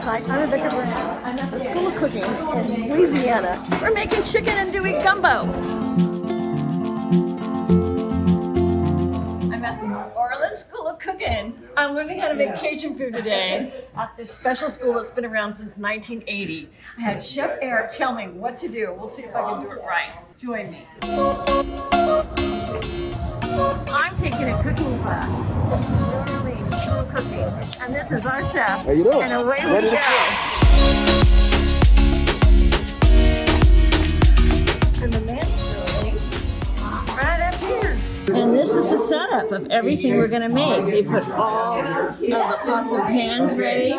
Hi, I'm Rebecca Brown. I'm at the School of Cooking in Louisiana. We're making chicken andouille gumbo. I'm at the New Orleans School of Cooking. I'm learning how to make Cajun food today at this special school that's been around since 1980. I had Chef Eric tell me what to do. We'll see if I can do it right. Join me. I'm taking a cooking class. New Orleans School of Cooking. And this is our chef. How you doing? And away we go. And the man's building right up here. And this is the setup of everything we're gonna make. They put all of the pots and pans ready.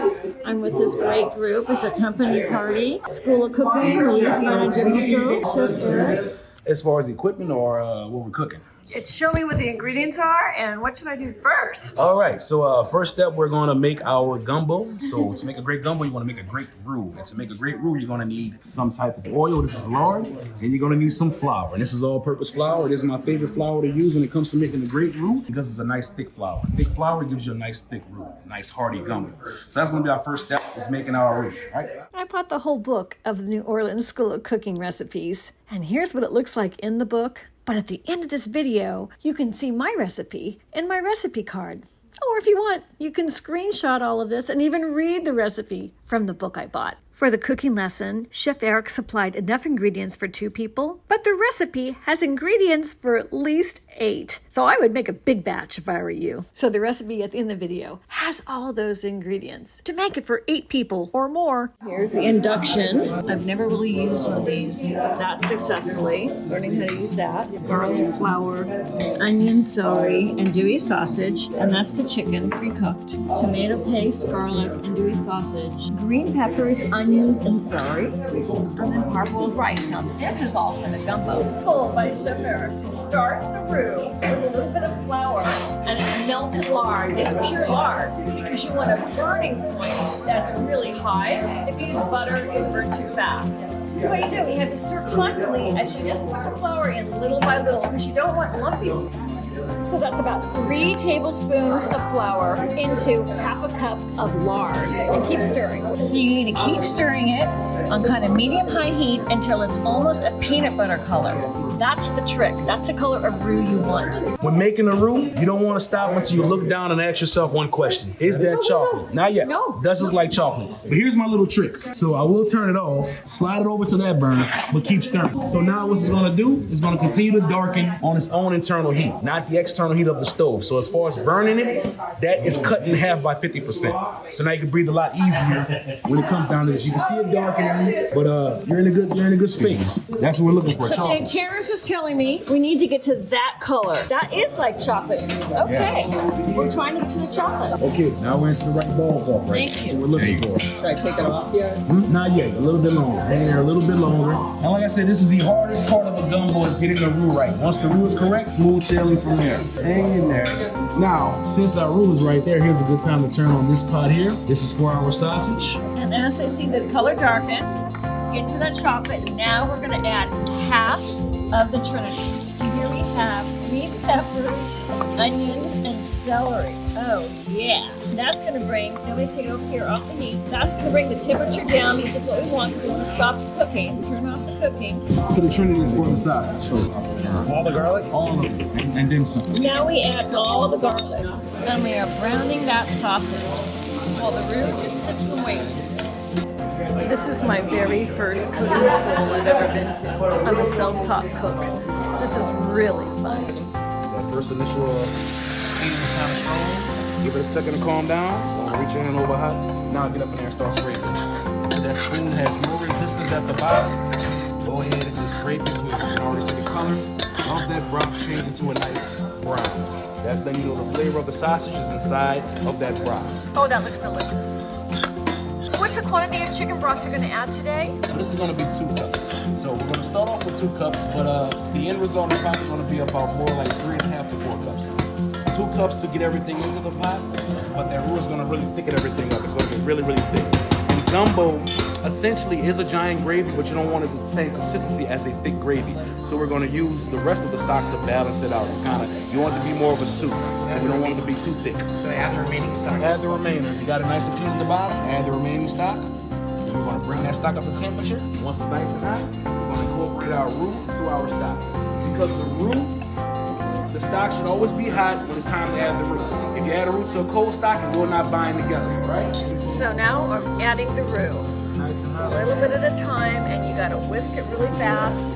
I'm with this great group. It's a company party. School of Cooking, Louisiana Gymnasium. Chef Eric. As far as equipment or what we're cooking? Show me what the ingredients are and what should I do first? All right, so first step, we're gonna make our gumbo. So to make a great gumbo, you wanna make a great roux. And to make a great roux, you're gonna need some type of oil. This is lard, and you're gonna need some flour. And this is all-purpose flour. This is my favorite flour to use when it comes to making a great roux because it's a nice thick flour. Thick flour gives you a nice thick roux, nice hearty gumbo. So that's gonna be our first step, is making our roux, right? I bought the whole book of the New Orleans School of Cooking recipes. And here's what it looks like in the book. But at the end of this video, you can see my recipe in my recipe card. Or if you want, you can screenshot all of this and even read the recipe from the book I bought. For the cooking lesson, Chef Eric supplied enough ingredients for 2 people, but the recipe has ingredients for at least 8. So I would make a big batch if I were you. So the recipe at the end of the video has all those ingredients to make it for 8 people or more. Here's the induction. I've never really used one of these that successfully. Learning how to use that. Garlic, flour, onion, celery, andouille sausage, and that's the chicken pre-cooked. Tomato paste, garlic, andouille sausage, green peppers, onions, and celery, and then parboiled rice. Now this is all for the gumbo. Told by Chef Eric to start the roux with a little bit of flour and it's melted lard. It's pure lard because you want a burning point that's really high. If you use butter, it'll burn too fast. So what you do, you have to stir constantly as you just put the flour in little by little because you don't want lumpy. So that's about 3 tablespoons of flour into half a cup of lard. And keep stirring. So you need to keep stirring it on kind of medium-high heat until it's almost a peanut butter color. That's the trick. That's the color of roux you want. When making a roux, you don't want to stop until you look down and ask yourself one question. Is that chocolate? Not yet. No. Does look like chocolate. But here's my little trick. So I will turn it off, slide it over to that burner, but keep stirring. So now what it's gonna do is gonna continue to darken on its own internal heat, not the external heat of the stove. So as far as burning it, that is cut in half by 50%. So now you can breathe a lot easier when it comes down to this. You can see it darkening, but you're in a good space. That's what we're looking for. So today Terrence is telling me we need to get to that color. That is like chocolate. Okay. Yeah. We're trying to get to the chocolate. Okay, now we're into the right ballpark, right? Thank you. So we're looking for. Should I take it off yet? Not yet, a little bit longer. Hang there a little bit longer. And like I said, this is the hardest part of the gumbo is getting the roux right. Once the roux is correct, smooth sailing from there. Hang in there. Now, since our roux is right there, here's a good time to turn on this pot here. This is for our sausage. And as I see the color darken, get to that chocolate, and now we're gonna add half of the Trinity. Here we have green peppers, onions, and celery. Oh yeah. That's gonna bring, now we take it over here off the heat. That's gonna bring the temperature down, which is what we want because we want to stop the cooking. Turn off the cooking. So the Trinity is for the sausage. So all the garlic? All of it. And then some. Now we add all the garlic. And we are browning that sausage while the roux just sits and waits. This is my very first cooking school I've ever been to. I'm a self-taught cook. This is really fun. That first initial heat is kind of strong. Give it a second to calm down. Don't reach your hand over hot. Now get up in there and start scraping. That spoon has no resistance at the bottom. Go ahead and just scrape it. You can already see the color of that broth change into a nice brown. That's then you know the flavor of the sausage is inside of that broth. Oh, that looks delicious. What's the quantity of chicken broth you're going to add today? This is going to be 2 cups. So we're going to start off with 2 cups, but the end result of the pot is going to be about more like 3.5 to 4 cups. 2 cups to get everything into the pot, but that roux is going to really thicken everything up. It's going to get really, really thick. And gumbo essentially is a giant gravy, but you don't want it the same consistency as a thick gravy. So we're going to use the rest of the stock to balance it out. To kind of, you want it to be more of a soup, so we don't want it to be too thick. So add the remaining stock. Add the remainder. If you got it nice and clean at the bottom, add the remaining stock. And we're going to bring that stock up to temperature. Once it's nice and hot, we're going to incorporate our roux to our stock. Because the roux, the stock should always be hot when it's time to add the roux. If you add the roux to a cold stock, it will not bind together, right? So now I'm adding the roux. Nice and A hot. little bit at a time, and you gotta whisk it really fast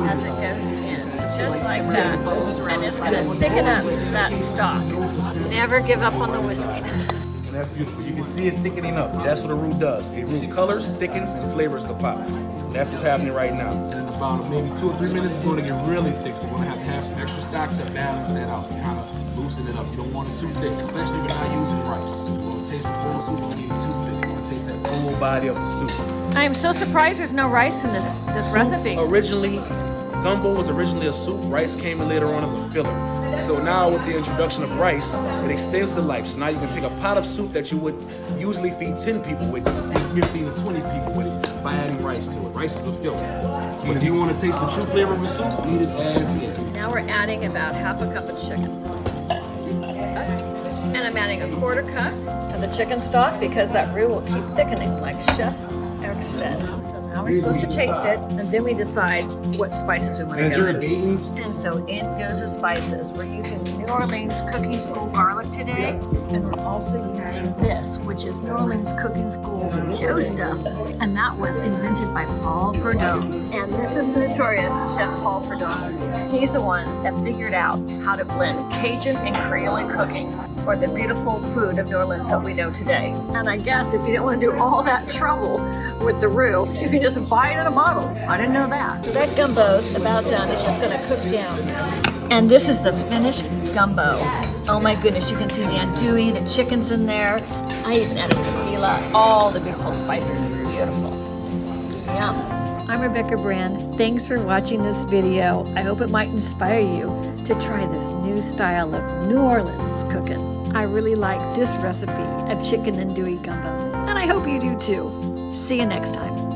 as it goes in, just like that. And it's gonna thicken up that stock. Never give up on the whisking. And that's beautiful. You can see it thickening up. That's what a roux does. A roux colors, thickens, and flavors the pot. That's what's happening right now. In about maybe 2 or 3 minutes, it's going to get really thick. So we're going to have some extra stock to balance that out, kind of loosen it up. You don't want it too thick, especially if you're not using rice. You want to taste the full soup, don't need it too thick. You want to taste that full body of the soup. I am so surprised there's no rice in this recipe. Originally, gumbo was originally a soup. Rice came in later on as a filler. So now with the introduction of rice, it extends the life. So now you can take a pot of soup that you would usually feed 10 people with, feed 15 to 20 people with it by adding rice to it. Rice is a filler. But if you want to taste the true flavor of a soup, eat it as is. Now we're adding about half a cup of chicken. And I'm adding a quarter cup of the chicken stock because that roux will keep thickening, like Chef Eric said. So now we're supposed to taste it, and then we decide what spices we want to go with. And so in goes the spices. We're using New Orleans Cooking School garlic today, and we're also using this, which is New Orleans Cooking School Joe stuff, and that was invented by Paul Prudhomme. And this is the notorious Chef Paul Prudhomme. He's the one that figured out how to blend Cajun and Creole cooking, or the beautiful food of New Orleans that we know today. And I guess if you didn't want to do all that trouble with the roux, you can just buy it in a bottle. I didn't know that. So that gumbo's about done. It's just gonna cook down. And this is the finished gumbo. Oh my goodness, you can see the andouille, the chicken's in there. I even added some fila, all the beautiful spices. Beautiful. Yum. I'm Rebecca Brand. Thanks for watching this video. I hope it might inspire you to try this new style of New Orleans cooking. I really like this recipe of chicken andouille gumbo, and I hope you do too. See you next time.